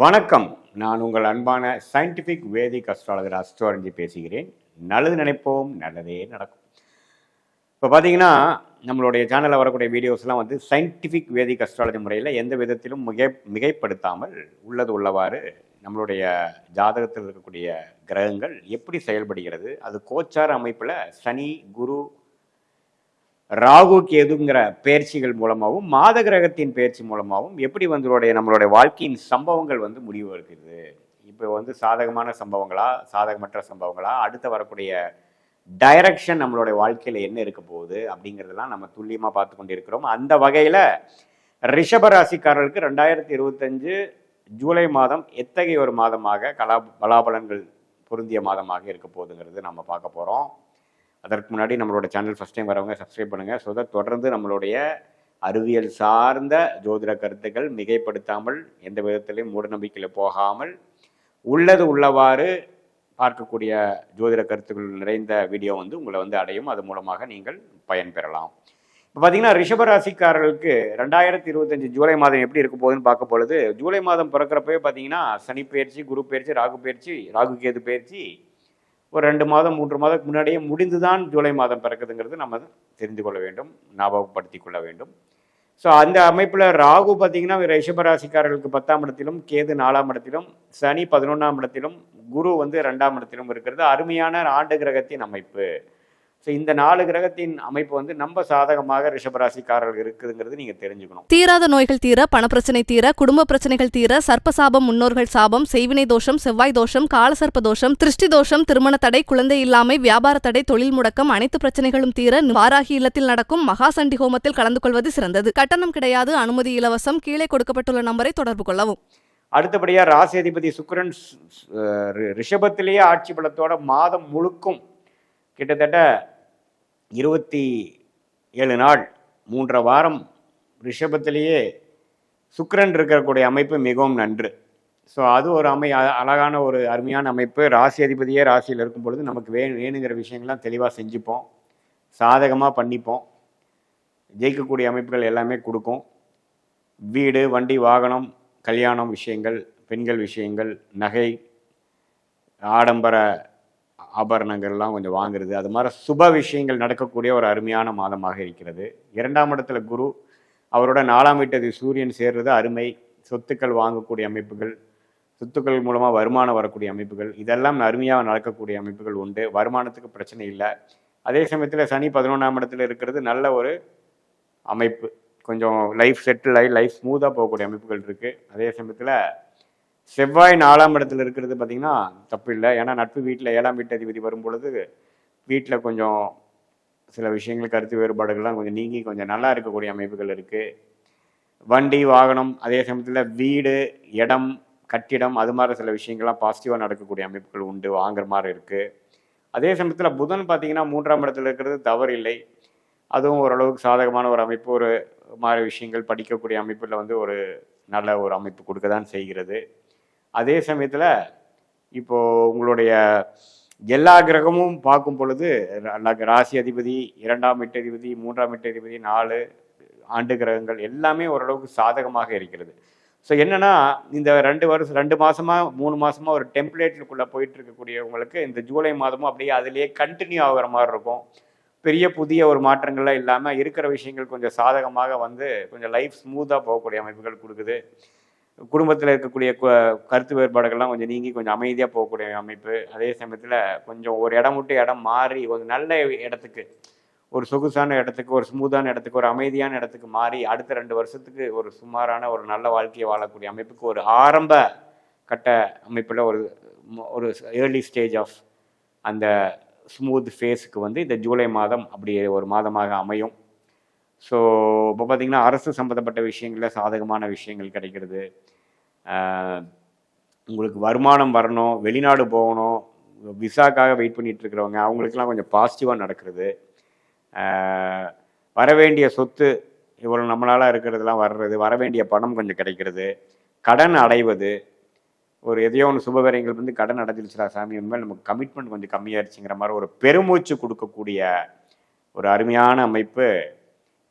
வணக்கம். நான் உங்கள் அன்பான சயின்டிஃபிக் வேதிக் அஸ்ட்ராலஜர் அஸ்ட்ரோரஞ்சி பேசுகிறேன். நல்லது நினைப்போம், நல்லதே நடக்கும். இப்போ பார்த்தீங்கன்னா, நம்மளுடைய சேனலில் வரக்கூடிய வீடியோஸ்லாம் வந்து சயின்டிஃபிக் வேதிக் அஸ்ட்ராலஜி முறையில் எந்த விதத்திலும் மிகைப்படுத்தாமல் உள்ளது உள்ளவாறு நம்மளுடைய ஜாதகத்தில் இருக்கக்கூடிய கிரகங்கள் எப்படி செயல்படுகிறது, அது கோச்சார அமைப்பில் சனி, குரு, ராகு கேதுங்கிற பயிற்சிகள் மூலமாகவும் மாத கிரகத்தின் பயிற்சி மூலமாகவும் எப்படி நம்மளுடைய வாழ்க்கையின் சம்பவங்கள் வந்து முடிவு இருக்குது. இப்போ வந்து சாதகமான சம்பவங்களா, சாதகமற்ற சம்பவங்களா, அடுத்து வரக்கூடிய டைரக்ஷன் நம்மளுடைய வாழ்க்கையில் என்ன இருக்க போகுது அப்படிங்கிறதெல்லாம் நம்ம துல்லியமாக பார்த்து கொண்டிருக்கிறோம். அந்த வகையில் ரிஷபராசிக்காரர்களுக்கு 2025 ஜூலை மாதம் எத்தகைய ஒரு மாதமாக பலாபலன்கள் பொருந்திய மாதமாக இருக்க போகுதுங்கிறது நம்ம பார்க்க போகிறோம். அதற்கு முன்னாடி நம்மளோட சேனல் ஃபஸ்ட் டைம் வரவங்க சப்ஸ்கிரைப் பண்ணுங்கள். ஸோ தட் தொடர்ந்து நம்மளுடைய அறிவியல் சார்ந்த ஜோதிட கருத்துக்கள் மிகைப்படுத்தாமல் எந்த விதத்திலையும் மூடநம்பிக்கையில் போகாமல் உள்ளது உள்ளவாறு பார்க்கக்கூடிய ஜோதிட கருத்துக்கள் நிறைந்த வீடியோ வந்து உங்களை வந்து அடையும். அது மூலமாக நீங்கள் பயன்பெறலாம். இப்போ பார்த்தீங்கன்னா ரிஷபராசிக்காரர்களுக்கு 2025 ஜூலை மாதம் எப்படி இருக்க போகுதுன்னு பார்க்க பொழுது, ஜூலை மாதம் பிறக்கிறப்பவே பார்த்தீங்கன்னா சனி பயிற்சி, குரு பயிற்சி, ராகு கேது பயிற்சி ஒரு 2 மாதம் 3 மாதத்துக்கு முன்னாடியே முடிந்துதான் ஜூலை மாதம் பிறக்குதுங்கிறது நம்ம தெரிந்து கொள்ள வேண்டும், ஞாபகப்படுத்தி கொள்ள வேண்டும். ஸோ அந்த அமைப்பில் ராகு பார்த்தீங்கன்னா ரிஷபராசிக்காரர்களுக்கு 10ஆம் இடத்திலும், கேது 4ஆம் இடத்திலும், சனி 11ஆம் இடத்திலும், குரு வந்து 2ஆம் இடத்திலும் இருக்கிறது. அருமையான ஆண்டு கிரகத்தின் அமைப்பு. ஸோ இந்த 4 கிரகத்தின் அமைப்பு வந்து நம்ம சாதகமாக ரிஷபராசிக்காரர்கள் இருக்குதுங்கிறது நீங்கள் தெரிஞ்சுக்கணும். தீராத நோய்கள் தீர, பணப்பிரச்சனை தீர, குடும்ப பிரச்சனைகள் தீர, சர்ப்பசாபம், முன்னோர்கள் சாபம், செய்வினை தோஷம், செவ்வாய் தோஷம், காலசர்ப்ப தோஷம், திருஷ்டி தோஷம், திருமண தடை, குழந்தை இல்லாமை, வியாபார தடை, தொழில் முடக்கம், அனைத்து பிரச்சனைகளும் தீர வாராகி இல்லத்தில் நடக்கும் மகாசண்டி ஹோமத்தில் கலந்து கொள்வது சிறந்தது. கட்டணம் கிடையாது, அனுமதி இலவசம். கீழே கொடுக்கப்பட்டுள்ள நம்பரை தொடர்பு கொள்ளவும். அடுத்தபடியாக ராசி அதிபதி சுக்கிரன் ரிஷபத்திலேயே ஆட்சி பலத்தோட மாதம் முழுக்கும் கிட்டத்தட்ட 27 நாள் 3.5 வாரம் ரிஷபத்திலேயே சுக்கிரன் இருக்கக்கூடிய அமைப்பு மிகவும் நன்று. ஸோ அது ஒரு அழகான ஒரு அருமையான அமைப்பு. ராசி அதிபதியே ராசியில் இருக்கும் பொழுது நமக்கு வேணுங்கிற விஷயங்கள்லாம் தெளிவாக செஞ்சுப்போம், சாதகமாக பண்ணிப்போம், ஜெயிக்கக்கூடிய அமைப்புகள் எல்லாமே கொடுக்கும். வீடு, வண்டி, வாகனம், கல்யாணம் விஷயங்கள், பெண்கள் விஷயங்கள், நகை, ஆடம்பர ஆபரணங்கள்லாம் கொஞ்சம் வாங்குறது, அது மாதிரி சுப விஷயங்கள் நடக்கக்கூடிய ஒரு அருமையான மாதமாக இருக்கிறது. 2ஆம் இடத்துல குரு, அவரோட 4ஆம் வீட்டு சூரியன் சேர்றது அருமை. சொத்துக்கள் வாங்கக்கூடிய அமைப்புகள், சொத்துக்கள் மூலமாக வருமானம் வரக்கூடிய அமைப்புகள், இதெல்லாம் அருமையாக நடக்கக்கூடிய அமைப்புகள் உண்டு. வருமானத்துக்கு பிரச்சனை இல்லை. அதே சமயத்தில் சனி 11ஆம் இடத்துல இருக்கிறது நல்ல ஒரு அமைப்பு. கொஞ்சம் லைஃப் செட்டில் ஆகி லைஃப் ஸ்மூத்தாக போகக்கூடிய அமைப்புகள் இருக்குது. அதே சமயத்தில் செவ்வாய் 4ஆம் இடத்துல இருக்கிறது பார்த்திங்கன்னா தப்பு இல்லை. ஏன்னா நட்பு வீட்டில் 7ஆம் வீட்டு அதிபதி வரும் பொழுது வீட்டில் கொஞ்சம் சில விஷயங்கள் கருத்து வேறுபாடுகள்லாம் கொஞ்சம் நீங்கி கொஞ்சம் நல்லா இருக்கக்கூடிய அமைப்புகள் இருக்குது. வண்டி, வாகனம், அதே சமயத்தில் வீடு, இடம், கட்டிடம், அது மாதிரி சில விஷயங்கள்லாம் பாசிட்டிவாக நடக்கக்கூடிய அமைப்புகள் உண்டு, வாங்குற மாதிரி இருக்குது. அதே சமயத்தில் புதன் பார்த்திங்கன்னா 3ஆம் இடத்துல இருக்கிறது தவறு இல்லை. அதுவும் ஓரளவுக்கு சாதகமான ஒரு அமைப்பு. ஒரு மாதிரி விஷயங்கள் படிக்கக்கூடிய அமைப்பில் வந்து ஒரு நல்ல ஒரு அமைப்பு கொடுக்க தான் செய்கிறது. அதே சமயத்தில் இப்போது உங்களுடைய எல்லா கிரகமும் பார்க்கும் பொழுது ராசி அதிபதி, 2ஆம் வீட்டு அதிபதி, 3ஆம் வீட்டு அதிபதி, 4 ஆண்டு கிரகங்கள் எல்லாமே ஓரளவுக்கு சாதகமாக இருக்கிறது. ஸோ என்னென்னா இந்த 2 மாதமாக 3 மாதமாக ஒரு டெம்ப்ளேட்டுக்குள்ளே போயிட்டு இருக்கக்கூடியவங்களுக்கு இந்த ஜூலை மாதமும் அப்படியே அதிலேயே கண்டினியூ ஆகிற மாதிரி இருக்கும். பெரிய புதிய ஒரு மாற்றங்கள்லாம் இல்லாமல் இருக்கிற விஷயங்கள் கொஞ்சம் சாதகமாக வந்து கொஞ்சம் லைஃப் ஸ்மூத்தாக போகக்கூடிய அமைப்புகள் கொடுக்குது. குடும்பத்தில் இருக்கக்கூடிய கருத்து வேறுபாடுகள்லாம் கொஞ்சம் நீங்கி கொஞ்சம் அமைதியாக போகக்கூடிய அமைப்பு. அதே சமயத்தில் கொஞ்சம் ஒரு இடம் விட்டு இடம் மாறி ஒரு நல்ல இடத்துக்கு, ஒரு சொகுசான இடத்துக்கு, ஒரு ஸ்மூத்தான இடத்துக்கு, ஒரு அமைதியான இடத்துக்கு மாறி அடுத்த 2 வருஷத்துக்கு ஒரு சுமாரான ஒரு நல்ல வாழ்க்கையை வாழக்கூடிய அமைப்புக்கு ஒரு ஆரம்ப கட்ட அமைப்பில் ஒரு ஏர்லி ஸ்டேஜ் ஆஃப் அந்த ஸ்மூத் ஃபேஸுக்கு வந்து இந்த ஜூலை மாதம் அப்படி ஒரு மாதமாக அமையும். ஸோ இப்போ பார்த்திங்கன்னா அரசு சம்மந்தப்பட்ட விஷயங்களில் சாதகமான விஷயங்கள் கிடைக்கிறது. உங்களுக்கு வருமானம் வரணும், வெளிநாடு போகணும், விசாக்காக வெயிட் பண்ணிகிட்டு இருக்கிறவங்க அவங்களுக்கெல்லாம் கொஞ்சம் பாசிட்டிவாக நடக்கிறது. வரவேண்டிய சொத்து இவ்வளோ நம்மளால் இருக்கிறதுலாம் வர்றது, வரவேண்டிய பணம் கொஞ்சம் கிடைக்கிறது, கடன் அடைவது, ஒரு எதையோ ஒன்று சுபகாரியங்கள் வந்து கடன் அடைஞ்சிருச்சுடா சாமி, இனிமேல் நமக்கு கமிட்மெண்ட் கொஞ்சம் கம்மியாகிடுச்சுங்கிற மாதிரி ஒரு பெருமூச்சு கொடுக்கக்கூடிய ஒரு அருமையான அமைப்பு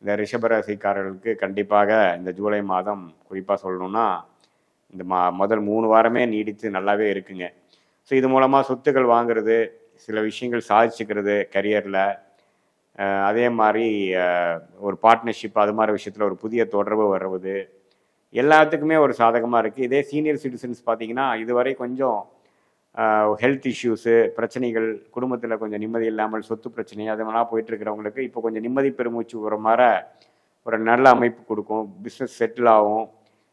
இந்த ரிஷபராசிக்காரர்களுக்கு கண்டிப்பாக இந்த ஜூலை மாதம் குறிப்பாக சொல்லணும்னா இந்த முதல் 3 வாரமே நீடித்து நல்லாவே இருக்குங்க. ஸோ இது மூலமாக சொத்துக்கள் வாங்குறது, சில விஷயங்கள் சாதிச்சுக்கிறது கரியரில், அதே மாதிரி ஒரு பார்ட்னர்ஷிப் அது மாதிரி விஷயத்தில் ஒரு புதிய தொடர்பு வர்றது எல்லாத்துக்குமே ஒரு சாதகமாக இருக்குது. இதே சீனியர் சிட்டிசன்ஸ் பார்த்தீங்கன்னா இதுவரை கொஞ்சம் ஹெல்த் இஷ்யூஸு, பிரச்சனைகள், குடும்பத்தில் கொஞ்சம் நிம்மதி இல்லாமல் சொத்து பிரச்சனை அதெல்லாம் போயிட்டுருக்கிறவங்களுக்கு இப்போ கொஞ்சம் நிம்மதி பெருமூச்சு வர மாதிரி ஒரு நல்ல அமைப்பு கொடுக்கும். பிஸ்னஸ் செட்டில் ஆகும்,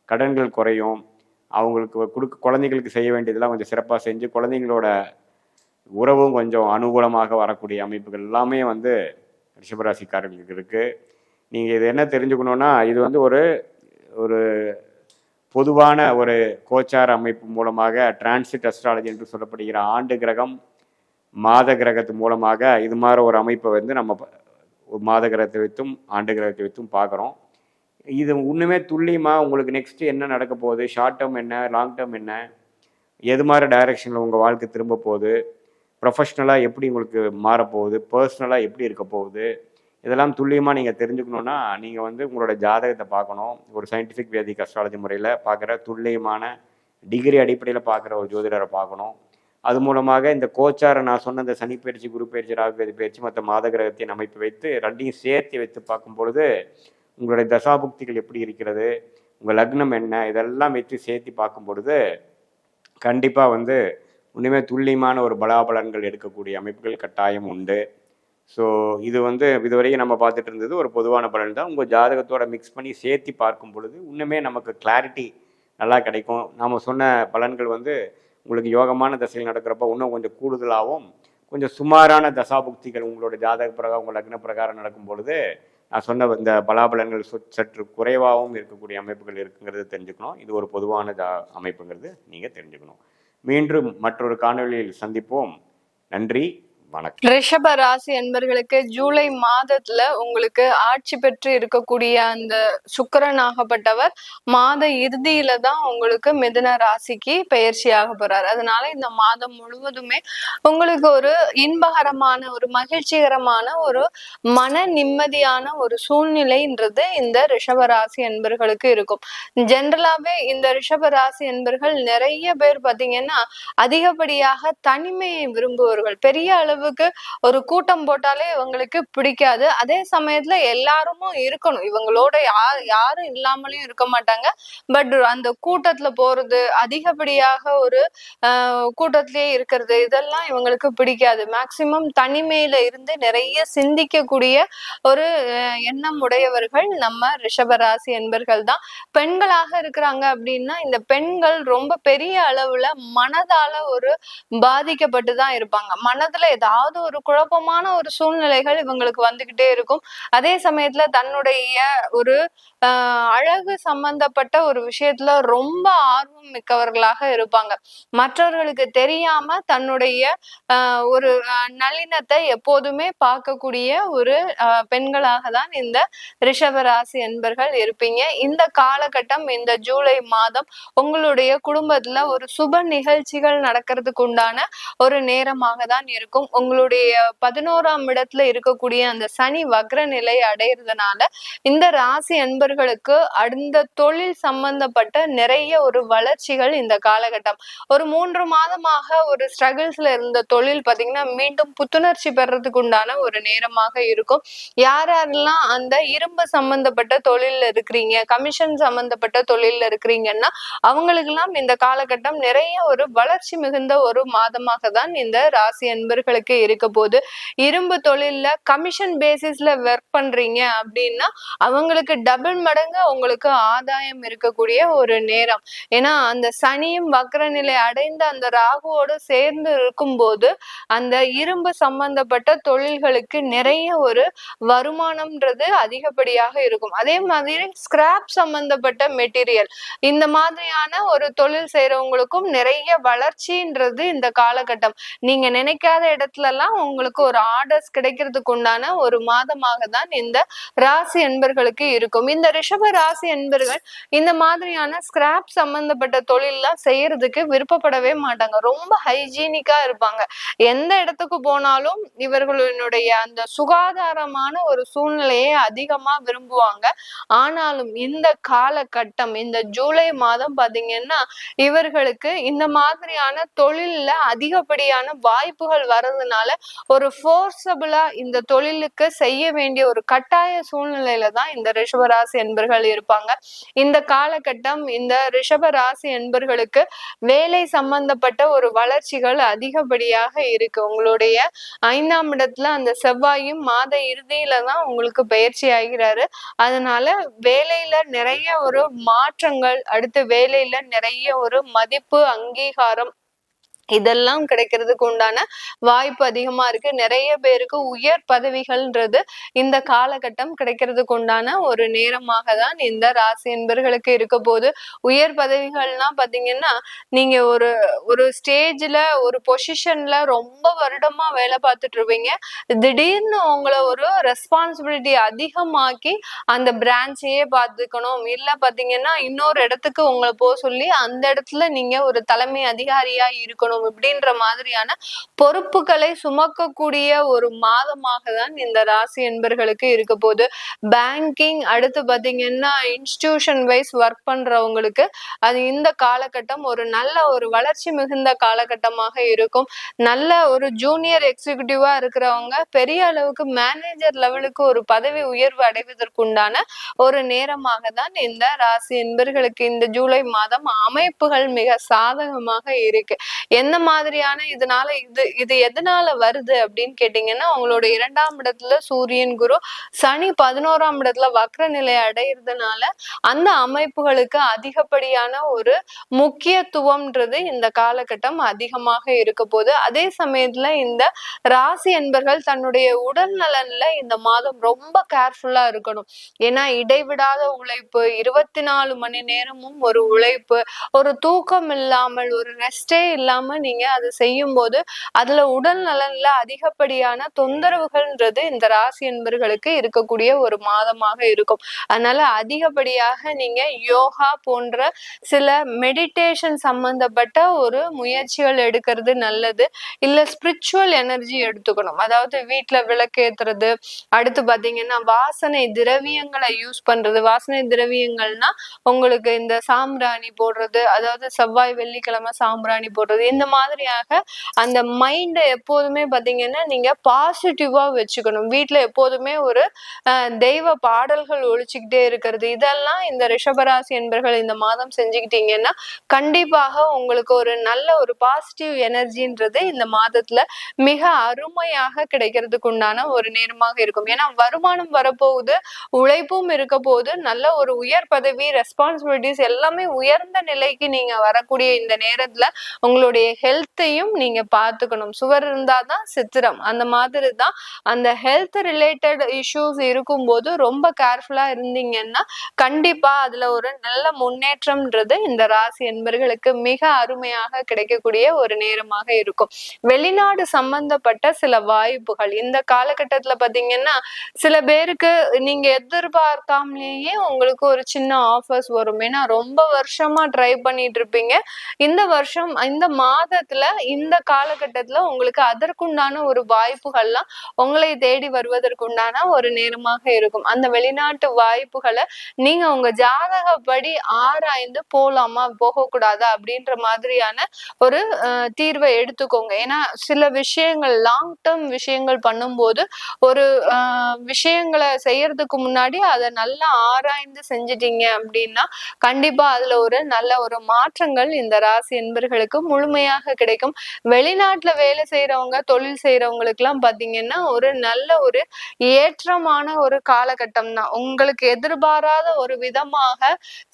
கடன்கள் குறையும், அவங்களுக்கு குழந்தைங்களுக்கு செய்ய வேண்டியதெல்லாம் கொஞ்சம் சிறப்பாக செஞ்சு குழந்தைங்களோட உறவும் கொஞ்சம் அனுகூலமாக வரக்கூடிய அமைப்புகள் எல்லாமே வந்து ரிஷபராசிக்காரர்களுக்கு இருக்குது. நீங்கள் இது என்ன தெரிஞ்சுக்கணுன்னா, இது வந்து ஒரு ஒரு பொதுவான ஒரு கோச்சார அமைப்பு மூலமாக டிரான்சிட் அஸ்ட்ராலஜி என்று சொல்லப்படுகிற ஆண்டு கிரகம், மாத கிரகத்து மூலமாக இது மாதிரி ஒரு அமைப்பை வந்து நம்ம மாத கிரகத்தை வைத்தும் ஆண்டு கிரகத்தை வைத்தும் பார்க்குறோம். இது இன்னுமே துல்லியமாக உங்களுக்கு நெக்ஸ்ட்டு என்ன நடக்க போகுது, ஷார்ட் டேர்ம் என்ன, லாங் டேர்ம் என்ன, எது மாதிரி டைரெக்ஷனில் உங்கள் வாழ்க்கை திரும்ப போகுது, ப்ரொஃபஷ்னலாக எப்படி உங்களுக்கு மாறப்போகுது, பர்சனலாக எப்படி இருக்க போகுது, இதெல்லாம் துல்லியமாக நீங்கள் தெரிஞ்சுக்கணுன்னா நீங்கள் வந்து உங்களோட ஜாதகத்தை பார்க்கணும். ஒரு சயின்டிஃபிக் வேதிக் அஸ்ட்ராலஜி முறையில் பார்க்குற துல்லியமான டிகிரி அடிப்படையில் பார்க்குற ஒரு ஜோதிடரை பார்க்கணும். அது மூலமாக இந்த கோச்சாரை நான் சொன்ன இந்த சனி பயிற்சி, குரு பயிற்சி, ராகு கேது பயிற்சி மற்ற மாத கிரகத்தின் அமைப்பு வைத்து ரெண்டையும் சேர்த்து வைத்து பார்க்கும் பொழுது உங்களுடைய தசாபுக்திகள் எப்படி இருக்கிறது, உங்கள் லக்னம் என்ன, இதெல்லாம் வச்சு சேர்த்து பார்க்கும் பொழுது கண்டிப்பாக வந்து இன்னுமே துல்லியமான ஒரு பலாபலன்கள் எடுக்கக்கூடிய அமைப்புகள் கட்டாயம் உண்டு. ஸோ இது வந்து இதுவரைக்கும் நம்ம பார்த்துட்டு இருந்தது ஒரு பொதுவான பலன் தான். உங்கள் ஜாதகத்தோட மிக்ஸ் பண்ணி சேர்த்து பார்க்கும் பொழுது இன்னுமே நமக்கு கிளாரிட்டி நல்லா கிடைக்கும். நாம் சொன்ன பலன்கள் வந்து உங்களுக்கு யோகமான தசையில் நடக்கிறப்ப இன்னும் கொஞ்சம் கூடுதலாகவும், கொஞ்சம் சுமாரான தசாபுக்திகள் உங்களோட ஜாதக பிரகாரம் உங்கள் லக்ன பிரகாரம் நடக்கும் பொழுது நான் சொன்ன இந்த பலாபலன்கள் சற்று குறைவாகவும் இருக்கக்கூடிய அமைப்புகள் இருக்குங்கிறது தெரிஞ்சுக்கணும். இது ஒரு பொதுவான அமைப்புங்கிறது நீங்கள் தெரிஞ்சுக்கணும். மீண்டும் மற்றொரு காணொலியில் சந்திப்போம். நன்றி, வணக்கம். ரிஷப ராசி என்பர்களுக்கு ஜூலை மாதத்துல உங்களுக்கு ஆட்சி பெற்று இருக்கக்கூடிய அந்த சுக்கிரன் ஆகப்பட்டவர் மாத இறுதியில தான் உங்களுக்கு மிதுன ராசிக்கு பெயர்ச்சியாக போறார். அதனால இந்த மாதம் முழுவதுமே உங்களுக்கு ஒரு இன்பகரமான, ஒரு மகிழ்ச்சிகரமான, ஒரு மன நிம்மதியான ஒரு சூழ்நிலைன்றது இந்த ரிஷப ராசி என்பர்களுக்கு இருக்கும். ஜென்ரலாவே இந்த ரிஷப ராசி என்பர்கள் நிறைய பேர் பாத்தீங்கன்னா அதிகப்படியாக தனிமையை விரும்புவர்கள். பெரிய அளவுக்கு ஒரு கூட்டம் போட்டாலே இவங்களுக்கு பிடிக்காது. அதே சமயத்துல எல்லாருமும் இருக்கணும், இவங்களோட யாரும் இல்லாமலும் இருக்க மாட்டாங்க. பட் அந்த கூட்டத்துல போறது, அதிகப்படியாக ஒரு கூட்டத்திலேயே இருக்கிறது, இதெல்லாம் இவங்களுக்கு பிடிக்காது. மேக்சிமம் தனிமையில இருந்து நிறைய சிந்திக்கக்கூடிய ஒரு எண்ணம் உடையவர்கள் நம்ம ரிஷபராசி என்பர்கள் தான். பெண்களாக இருக்கிறாங்க அப்படின்னா இந்த பெண்கள் ரொம்ப பெரிய அளவுல மனதால ஒரு பாதிக்கப்பட்டுதான் இருப்பாங்க. மனதுல ஏதாவது ஒரு குழப்பமான ஒரு சூழ்நிலைகள் இவங்களுக்கு வந்துகிட்டே இருக்கும். அதே சமயத்துல தன்னுடைய ஒரு அழகு சம்பந்தப்பட்ட ஒரு விஷயத்துல ரொம்ப ஆர்வம் மிக்கவர்களாக இருப்பாங்க. மற்றவர்களுக்கு தெரியாம தன்னுடைய ஒரு நளினத்தை எப்போதுமே பார்க்கக்கூடிய ஒரு பெண்களாக தான் இந்த ரிஷபராசி என்பர்கள் இருப்பீங்க. இந்த காலகட்டம், இந்த ஜூலை மாதம் உங்களுடைய குடும்பத்துல ஒரு சுப நிகழ்ச்சிகள் நடக்கிறதுக்கு உண்டான ஒரு நேரமாக தான் இருக்கும். உங்களுடைய 11ஆம் இடத்துல இருக்கக்கூடிய அந்த சனி வக்ர நிலை அடையிறதுனால இந்த ராசி என்பர்களுக்கு அந்த தொழில் சம்பந்தப்பட்ட நிறைய ஒரு வளர்ச்சிகள் இந்த காலகட்டம். ஒரு 3 மாதமாக ஒரு ஸ்ட்ரகிள்ஸ்ல இருந்த தொழில் பாத்தீங்கன்னா மீண்டும் புத்துணர்ச்சி பெறதுக்கு உண்டான ஒரு நேரமாக இருக்கும். யாரெல்லாம் அந்த இரும்பு சம்பந்தப்பட்ட தொழில்ல இருக்கிறீங்க, கமிஷன் சம்பந்தப்பட்ட தொழில்ல இருக்கிறீங்கன்னா அவங்களுக்கு எல்லாம் இந்த காலகட்டம் நிறைய ஒரு வளர்ச்சி மிகுந்த ஒரு மாதமாக தான் இந்த ராசி என்பர்களுக்கு இருக்க போது. இரும்பு தொழில்ல கமிஷன் பேசிஸ்ல ஒர்க் பண்றீங்க அப்படின்னா அவங்களுக்கு டபுள் மடங்கு உங்களுக்கு ஆதாயம் இருக்கக்கூடிய ஒரு நேரம். ஏன்னா அந்த சனியும் வக்ர நிலை அடைந்த அந்த ராகுவோடு சேர்ந்து இருக்கும்போது அந்த இரும்பு சம்பந்தப்பட்ட தொழில்களுக்கு நிறைய ஒரு வருமானம்ன்றது அதிகப்படியாக இருக்கும். அதே மாதிரி ஸ்கிராப் சம்பந்தப்பட்ட மெட்டீரியல், இந்த மாதிரியான ஒரு தொழில் செய்யறவங்களுக்கும் நிறைய வளர்ச்சின்றது இந்த காலகட்டம். நீங்க நினைக்காத இடத்துல இடத்துல எல்லாம் உங்களுக்கு ஒரு ஆர்டர்ஸ் கிடைக்கிறதுக்கு உண்டான ஒரு மாதமாக தான் இந்த ராசி என்பர்களுக்கு இருக்கும். இந்த ரிஷப ராசி என்பர்கள் இந்த மாதிரியான ஸ்கிராப் சம்பந்தப்பட்ட தொழில்லாம் செய்யறதுக்கு விருப்பப்படவே மாட்டாங்க. ரொம்ப ஹைஜீனிக்கா இருப்பாங்க. எந்த இடத்துக்கு போனாலும் இவர்களுடைய அந்த சுகாதாரமான ஒரு சூழ்நிலையை அதிகமா விரும்புவாங்க. ஆனாலும் இந்த காலகட்டம், இந்த ஜூலை மாதம் பாத்தீங்கன்னா இவர்களுக்கு இந்த மாதிரியான தொழில்ல அதிகப்படியான வாய்ப்புகள் வர்றதுனால ஒரு ஃபோர்ஸபிளா இந்த தொழிலுக்கு செய்ய வேண்டிய ஒரு கட்டாய சூழ்நிலையில தான் இந்த ரிஷபராசி என்பர்கள் இருப்பாங்க. இந்த காலகட்டம் இந்த ரிஷபராசி என்பர்களுக்கு வேலை சம்பந்தப்பட்ட ஒரு வளர்ச்சிகள் அதிகப்படியாக இருக்கு. உங்களுடைய 5ஆம் இடத்துல அந்த செவ்வாயும் மாத இறுதியில தான் உங்களுக்கு பயிற்சி ஆகிறாரு. அதனால வேலையில நிறைய ஒரு மாற்றங்கள், அடுத்து வேலையில நிறைய ஒரு மதிப்பு, அங்கீகாரம் இதெல்லாம் கிடைக்கிறதுக்கு உண்டான வாய்ப்பு அதிகமா இருக்கு. நிறைய பேருக்கு உயர் பதவிகள்ன்றது இந்த காலகட்டம் கிடைக்கிறதுக்கு உண்டான ஒரு நேரமாக தான் இந்த ராசி என்பர்களுக்கு இருக்க போது. உயர் பதவிகள்னா பாத்தீங்கன்னா நீங்க ஒரு ஒரு ஸ்டேஜ்ல ஒரு பொசிஷன்ல ரொம்ப வருடமா வேலை பார்த்துட்டு இருப்பீங்க. திடீர்னு உங்களை ஒரு ரெஸ்பான்சிபிலிட்டி அதிகமாக்கி அந்த பிரான்ச்சையே பார்த்துக்கணும், இல்ல பாத்தீங்கன்னா இன்னொரு இடத்துக்கு உங்களை போக சொல்லி அந்த இடத்துல நீங்க ஒரு தலைமை அதிகாரியா இருக்கணும் இப்படின்ற மாதிரியான பொறுப்புகளை சுமக்கக்கூடிய ஒரு மாதமாக தான் இந்த ராசி என்பர்களுக்கு இருக்க போது. பேங்கிங், அடுத்து பாத்தீங்கன்னா இன்ஸ்டிடியூஷன் வைஸ் ஒர்க் பண்றவங்களுக்கு அது இந்த காலகட்டம் ஒரு நல்ல ஒரு வளர்ச்சி மிகுந்த காலகட்டமாக இருக்கும். நல்ல ஒரு ஜூனியர் எக்ஸிகியூட்டிவா இருக்கிறவங்க பெரிய அளவுக்கு மேனேஜர் லெவலுக்கு ஒரு பதவி உயர்வு அடைவதற்குண்டான ஒரு நேரமாக தான் இந்த ராசி என்பர்களுக்கு இந்த ஜூலை மாதம் அமைப்புகள் மிக சாதகமாக இருக்கு. எந்த மாதிரியான இதனால இது எதனால வருது அப்படின்னு கேட்டீங்கன்னா உங்களோட 2ஆம் இடத்துல சூரியன் குரு சனி 11ஆம் இடத்துல வக்ர நிலை அடையிறதுனால அந்த அமைப்புகளுக்கு அதிகப்படியான ஒரு முக்கியத்துவம்ன்றது இந்த காலகட்டம் அதிகமாக இருக்க போது. அதே சமயத்துல இந்த ராசி என்பர்கள் தன்னுடைய உடல் நலன்ல இந்த மாதம் ரொம்ப கேர்ஃபுல்லா இருக்கணும். ஏன்னா இடைவிடாத உழைப்பு, 24 மணி நேரமும் ஒரு உழைப்பு, ஒரு தூக்கம் இல்லாமல் ஒரு ரெஸ்டே இல்லாம நீங்க அதை செய்யும் போது அதுல உடல் நலன்ல அதிகப்படியான தொந்தரவுகள்ன்றது இந்த ராசி என்பர்களுக்கு இருக்கக்கூடிய ஒரு மாதமாக இருக்கும். அதனால அதிகப்படியாக நீங்க யோகா போன்ற சில மெடிடேஷன் சம்பந்தப்பட்ட ஒரு முயற்சிகள் எடுக்கிறது நல்லது. இல்ல ஸ்பிரிச்சுவல் எனர்ஜி எடுத்துக்கணும். அதாவது வீட்டுல விளக்கேத்துறது, அடுத்து பாத்தீங்கன்னா வாசனை திரவியங்களை யூஸ் பண்றது. வாசனை திரவியங்கள்னா உங்களுக்கு இந்த சாம்பிராணி போடுறது, அதாவது செவ்வாய் வெள்ளிக்கிழமை சாம்பிராணி போடுறது, இந்த மாதிரியாக அந்த மைண்டை எப்போதுமே பாத்தீங்கன்னா நீங்க பாசிட்டிவா வச்சுக்கணும். வீட்டுல எப்போதுமே ஒரு தெய்வ பாடல்கள் ஒழிச்சுக்கிட்டே இருக்கிறது, இதெல்லாம் இந்த ரிஷபராசி என்பர்கள் இந்த மாதம் செஞ்சுக்கிட்டீங்கன்னா கண்டிப்பாக உங்களுக்கு ஒரு நல்ல ஒரு பாசிட்டிவ் எனர்ஜின்றது இந்த மாதத்துல மிக அருமையாக கிடைக்கிறதுக்கு உண்டான ஒரு நேரமாக இருக்கும். ஏன்னா வருமானம் வரப்போகுது, உழைப்பும் இருக்க போது, நல்ல ஒரு உயர் பதவி, ரெஸ்பான்சிபிலிட்டிஸ் எல்லாமே உயர்ந்த நிலைக்கு நீங்க வரக்கூடிய இந்த நேரத்துல உங்களுடைய ஹெல்த்தையும் நீங்க பார்த்துக்கணும். சுவர் இருந்தாதான் சித்திரம், அந்த மாதிரி தான் அந்த ஹெல்த் ரிலேட்டட் இஷ்யூஸ் இருக்கும்போது ரொம்ப கேர்ஃபுல்லா இருந்தீங்கன்னா கண்டிப்பா அதுல ஒரு நல்ல முன்னேற்றம்ன்றது இந்த ராசி என்பர்களுக்கு மிக அருமையாக கிடைக்கக்கூடிய ஒரு நேரமாக இருக்கும். வெளிநாடு சம்பந்தப்பட்ட சில வாய்ப்புகள் இந்த காலகட்டத்துல பாத்தீங்கன்னா சில பேருக்கு நீங்க எதிர்பார்க்காமலேயே உங்களுக்கு ஒரு சின்ன ஆஃபர்ஸ் வரும். ஏன்னா ரொம்ப வருஷமா ட்ரை பண்ணிட்டு இருப்பீங்க. இந்த வருஷம் இந்த மாதத்துல இந்த காலகட்டத்துல உங்களுக்கு அதற்குண்டான ஒரு வாய்ப்புகள்லாம் உங்களை தேடி வருவதற்குண்டான ஒரு நேரமாக இருக்கும். அந்த வெளிநாட்டு வாய்ப்புகளை நீங்க உங்க ஜாதகப்படி ஆராய்ந்து போலாமா போகக்கூடாதா அப்படின்ற மாதிரியான ஒரு தீர்வை எடுத்துக்கோங்க. ஏன்னா சில விஷயங்கள் லாங் டேர்ம் விஷயங்கள் பண்ணும்போது ஒரு விஷயங்களை செய்யறதுக்கு முன்னாடி அதை நல்லா ஆராய்ந்து செஞ்சிட்டீங்க அப்படின்னா கண்டிப்பா அதுல ஒரு நல்ல ஒரு மாற்றங்கள் இந்த ராசி என்பர்களுக்கு முழுமையாக கிடைக்கும். வெளிநாட்டுல வேலை செய்யறவங்க, தொழில் செய்யறவங்களுக்கு எல்லாம் பாத்தீங்கன்னா ஒரு நல்ல ஒரு ஏற்றமான ஒரு காலகட்டம் தான். உங்களுக்கு எதிர்பாராத ஒரு விதமாக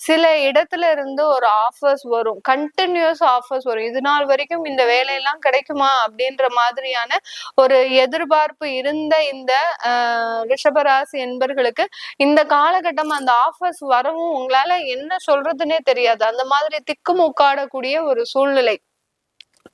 சில இடத்துல இருந்து ஒரு ஆஃபர்ஸ் வரும், கண்டினியூஸ் ஆஃபர்ஸ் வரும். இது நாள் வரைக்கும் இந்த வேலையெல்லாம் கிடைக்குமா அப்படின்ற மாதிரியான ஒரு எதிர்பார்ப்பு இருந்த இந்த ரிஷபராசி என்பர்களுக்கு இந்த காலகட்டம் அந்த ஆஃபர்ஸ் வரவும் உங்களால என்ன சொல்றதுன்னே தெரியாது. அந்த மாதிரி திக்குமுக்காடக்கூடிய ஒரு சூழ்நிலை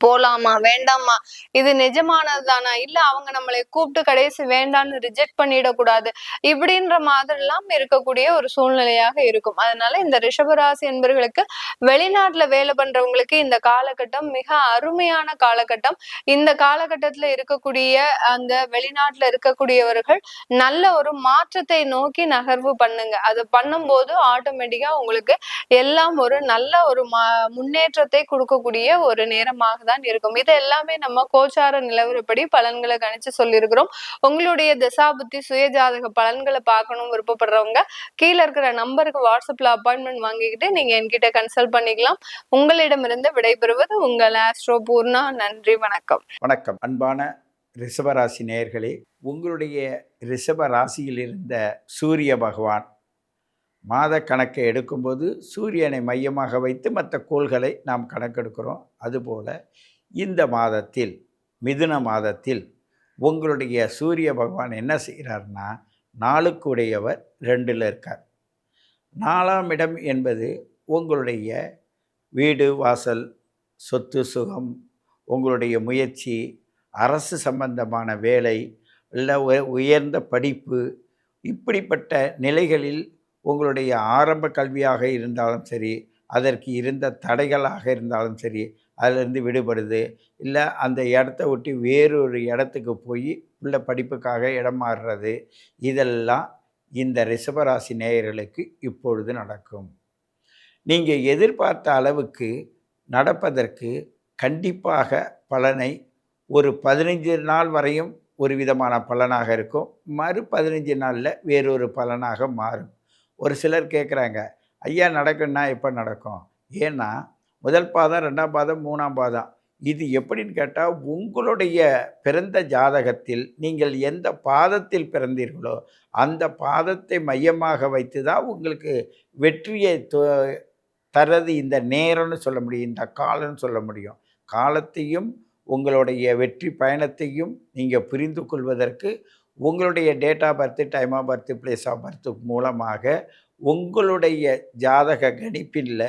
போலாமா வேண்டாமா, இது நிஜமானதுதானா, இல்ல அவங்க நம்மளை கூப்பிட்டு கடைசி வேண்டான்னு ரிஜெக்ட் பண்ணிடக்கூடாது, இப்படின்ற மாதிரிலாம் இருக்கக்கூடிய ஒரு சூழ்நிலையாக இருக்கும். அதனால இந்த ரிஷபராசி என்பவர்களுக்கு வெளிநாட்டுல வேலை பண்றவங்களுக்கு இந்த காலகட்டம் மிக அருமையான காலகட்டம். இந்த காலகட்டத்துல இருக்கக்கூடிய அந்த வெளிநாட்டுல இருக்கக்கூடியவர்கள் நல்ல ஒரு மாற்றத்தை நோக்கி நகர்வு பண்ணுங்க. அது பண்ணும்போது ஆட்டோமேட்டிக்கா உங்களுக்கு எல்லாம் ஒரு நல்ல ஒரு முன்னேற்றத்தை கொடுக்கக்கூடிய ஒரு நேரமாக தான் இருக்கும். இது எல்லாமே நம்ம கோச்சார நிலவரப்படி பலன்களை கணிச்சு சொல்லியிருக்கிறோம். உங்களுடைய தசாபுத்தி சுயஜாதக பலன்களை பார்க்கணும் விருப்பப்படுறவங்க கீழே இருக்கிற நம்பருக்கு வாட்ஸ்அப்ல அப்பாயின்மெண்ட் வாங்கிக்கிட்டு நீங்க என்கிட்ட கன்சல்ட் பண்ணிக்கலாம். உங்களிடமிருந்து விடைபெறுவது உங்கள் ஆஸ்ட்ரோ பூர்ணா. நன்றி, வணக்கம். வணக்கம் அன்பான ரிஷபராசி நேயர்களே, உங்களுடைய ரிஷப ராசியில் இருந்த சூரிய பகவான் மாத கணக்கை எடுக்கும்போது சூரியனை மையமாக வைத்து மற்ற கோள்களை நாம் கணக்கெடுக்கிறோம். அதுபோல் இந்த மாதத்தில் மிதுன மாதத்தில் உங்களுடைய சூரிய பகவான் என்ன செய்கிறார்னா, நாளுக்கு உடையவர் 2ல் இருக்கார். 4ஆம் இடம் என்பது உங்களுடைய வீடு வாசல், சொத்து சுகம், உங்களுடைய முயற்சி, அரசு சம்பந்தமான வேலை, இல்லை உயர்ந்த படிப்பு, இப்படிப்பட்ட நிலைகளில் உங்களுடைய ஆரம்ப கல்வியாக இருந்தாலும் சரி, அதற்கு இருந்த தடைகளாக இருந்தாலும் சரி, அதிலிருந்து விடுபடுது. இல்லை அந்த இடத்த விட்டு வேறொரு இடத்துக்கு போய் உள்ள படிப்புக்காக இடம் மாறுறது, இதெல்லாம் இந்த ரிஷபராசி நேயர்களுக்கு இப்பொழுது நடக்கும். நீங்கள் எதிர்பார்த்த அளவுக்கு நடப்பதற்கு கண்டிப்பாக பலனை ஒரு 15 நாள் வரையும் ஒரு விதமான பலனாக இருக்கும். மறு 15 நாளில் வேறொரு பலனாக மாறும். ஒரு சிலர் கேட்குறாங்க, ஐயா நடக்குன்னா எப்போ நடக்கும்? ஏன்னா முதல் பாதம், 2ஆம் பாதம், 3ஆம் பாதம், இது எப்படின்னு கேட்டால் உங்களுடைய பிறந்த ஜாதகத்தில் நீங்கள் எந்த பாதத்தில் பிறந்தீர்களோ அந்த பாதத்தை மையமாக வைத்து தான் உங்களுக்கு வெற்றியை தரது இந்த நேரம்னு சொல்ல முடியும், இந்த காலம்னு சொல்ல முடியும். காலத்தையும் உங்களுடைய வெற்றி பயணத்தையும் நீங்கள் புரிந்து கொள்வதற்கு உங்களுடைய date of birth, time of birth, place of birth மூலமாக உங்களுடைய ஜாதக கணிப்பில்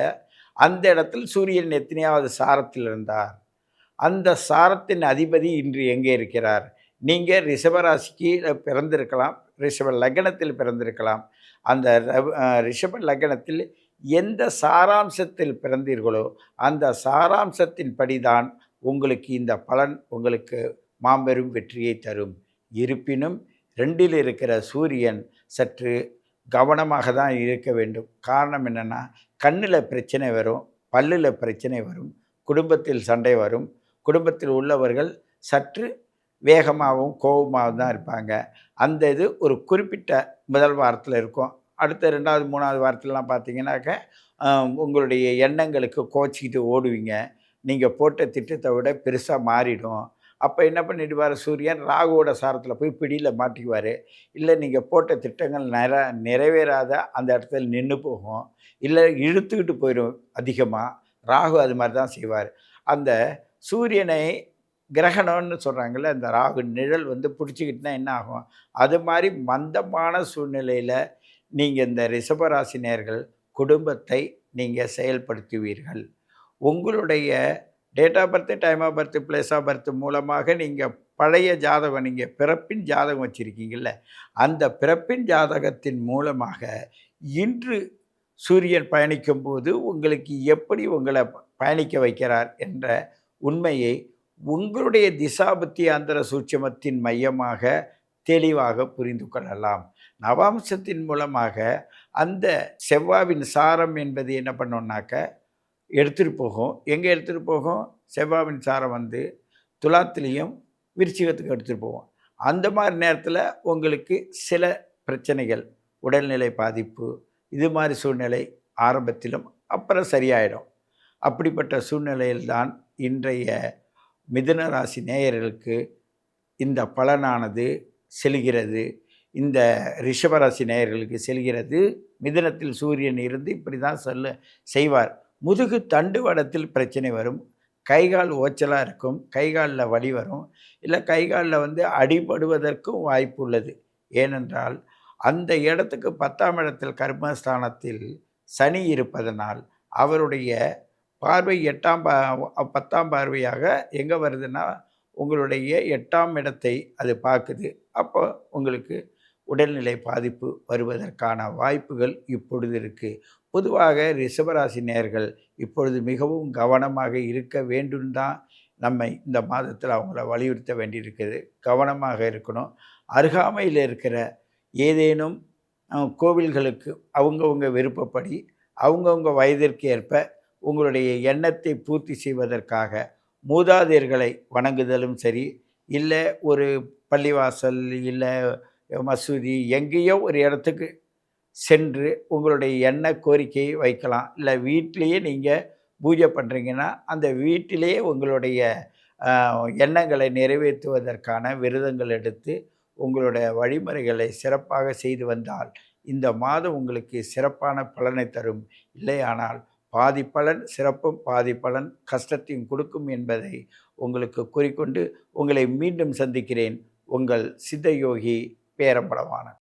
அந்த இடத்தில் சூரியன் எத்தனையாவது சாரத்தில் இருந்தார், அந்த சாரத்தின் அதிபதி இன்று எங்கே இருக்கிறார், நீங்கள் ரிஷபராசிக்கு பிறந்திருக்கலாம், ரிஷப லக்னத்தில் பிறந்திருக்கலாம், அந்த ரிஷப லக்னத்தில் எந்த சாராம்சத்தில் பிறந்தீர்களோ அந்த சாராம்சத்தின் படிதான் உங்களுக்கு இந்த பலன் உங்களுக்கு மாபெரும் வெற்றியை தரும். இருப்பினும் 2ல் இருக்கிற சூரியன் சற்று கவனமாக தான் இருக்க வேண்டும். காரணம் என்னென்னா, கண்ணில் பிரச்சனை வரும், பல்லில் பிரச்சனை வரும், குடும்பத்தில் சண்டை வரும், குடும்பத்தில் உள்ளவர்கள் சற்று வேகமாகவும் கோபமாகவும் தான் இருப்பாங்க. அந்த இது ஒரு குறிப்பிட்ட முதல் வாரத்தில் இருக்கும். அடுத்த 2வது 3வது வாரத்திலலாம் பார்த்தீங்கன்னாக்க உங்களுடைய எண்ணங்களுக்கு கோச்சிக்கிட்டு ஓடுவீங்க. நீங்கள் போட்ட திட்டத்தை விட பெருசாக மாறிடும். அப்போ என்ன பண்ணிடுவார் சூரியன், ராகுவோட சாரத்தில் போய் பிடியில் மாட்டிக்குவார். இல்லை நீங்கள் போட்ட திட்டங்கள் நிறைவேறாத அந்த இடத்துல நின்று போகும், இல்லை இழுத்துக்கிட்டு போயிடும் அதிகமாக. ராகு அது மாதிரி தான் செய்வார். அந்த சூரியனை கிரகணம்னு சொல்கிறாங்கல்ல, அந்த ராகு நிழல் பிடிச்சிக்கிட்டுனா என்ன ஆகும், அது மாதிரி மந்தமான சூழ்நிலையில் நீங்கள் இந்த ரிஷபராசி நேயர்கள் குடும்பத்தை நீங்கள் செயல்படுத்துவீர்கள். உங்களுடைய date of birth, time of birth, place of birth மூலமாக நீங்கள் பழைய ஜாதகம், நீங்கள் பிறப்பின் ஜாதகம் வச்சுருக்கீங்கள்ல, அந்த பிறப்பின் ஜாதகத்தின் மூலமாக இன்று சூரியன் பயணிக்கும்போது உங்களுக்கு எப்படி உங்களை பயணிக்க வைக்கிறார் என்ற உண்மையை உங்களுடைய திசாபுத்தி அந்தர சூட்சமத்தின் மையமாக தெளிவாக புரிந்து கொள்ளலாம். நவாம்சத்தின் மூலமாக அந்த செவ்வாவின் சாரம் என்பது என்ன பண்ணோன்னாக்க எடுத்துகிட்டு போகும். எங்கே எடுத்துகிட்டு போகும்? செவ்வாவின் சாரம் துலாத்திலையும் விருச்சிகத்துக்கு எடுத்துகிட்டு போவோம். அந்த மாதிரி நேரத்தில் உங்களுக்கு சில பிரச்சனைகள், உடல்நிலை பாதிப்பு, இது மாதிரி சூழ்நிலை ஆரம்பத்திலும் அப்புறம் சரியாயிடும். அப்படிப்பட்ட சூழ்நிலையில்தான் இன்றைய மிதுன ராசி நேயர்களுக்கு இந்த பலனானது செல்கிறது. இந்த ரிஷபராசி நேயர்களுக்கு செல்கிறது. மிதுனத்தில் சூரியன் இருந்து இப்படி தான் செய்வார். முதுகு தண்டுவடத்தில் பிரச்சனை வரும், கைகால் ஓச்சலாக இருக்கும், கைகாலில் வலி வரும், இல்லை கைகாலில் அடிபடுவதற்கும் வாய்ப்பு உள்ளது. ஏனென்றால் அந்த இடத்துக்கு 10ஆம் இடத்தில் கர்மஸ்தானத்தில் சனி இருப்பதனால் அவருடைய பார்வை 10ஆம் பார்வையாக எங்கே வருதுன்னா உங்களுடைய 8ஆம் இடத்தை அது பார்க்குது. அப்போ உங்களுக்கு உடல்நிலை பாதிப்பு வருவதற்கான வாய்ப்புகள் இப்பொழுது இருக்குது. பொதுவாக ரிஷபராசி நேயர்கள் இப்பொழுது மிகவும் கவனமாக இருக்க வேண்டும் தான் நம்ம இந்த மாதத்தில் அவங்கள வலியுறுத்த வேண்டியிருக்குது. கவனமாக இருக்கணும். அருகாமையில் இருக்கிற ஏதேனும் கோவில்களுக்கு அவங்கவுங்க விருப்பப்படி அவங்கவுங்க வயதிற்கு ஏற்ப உங்களுடைய எண்ணத்தை பூர்த்தி செய்வதற்காக மூதாதையர்களை வணங்குதலும் சரி, இல்லை ஒரு பள்ளிவாசல், இல்லை மசூதி, எங்கேயோ ஒரு இடத்துக்கு சென்று உங்களுடைய எண்ண கோரிக்கையை வைக்கலாம். இல்லை வீட்டிலேயே நீங்கள் பூஜை பண்ணுறீங்கன்னா அந்த வீட்டிலேயே உங்களுடைய எண்ணங்களை நிறைவேற்றுவதற்கான விரதங்கள் எடுத்து உங்களுடைய வழிமுறைகளை சிறப்பாக செய்து வந்தால் இந்த மாதம் உங்களுக்கு சிறப்பான பலனை தரும். இல்லையானால் பாதி பலன் சிறப்பும் பாதி பலன் கஷ்டத்தையும் கொடுக்கும் என்பதை உங்களுக்கு கூறிக்கொண்டு உங்களை மீண்டும் சந்திக்கிறேன். உங்கள் சித்தயோகி பேரம்பலவாணன்.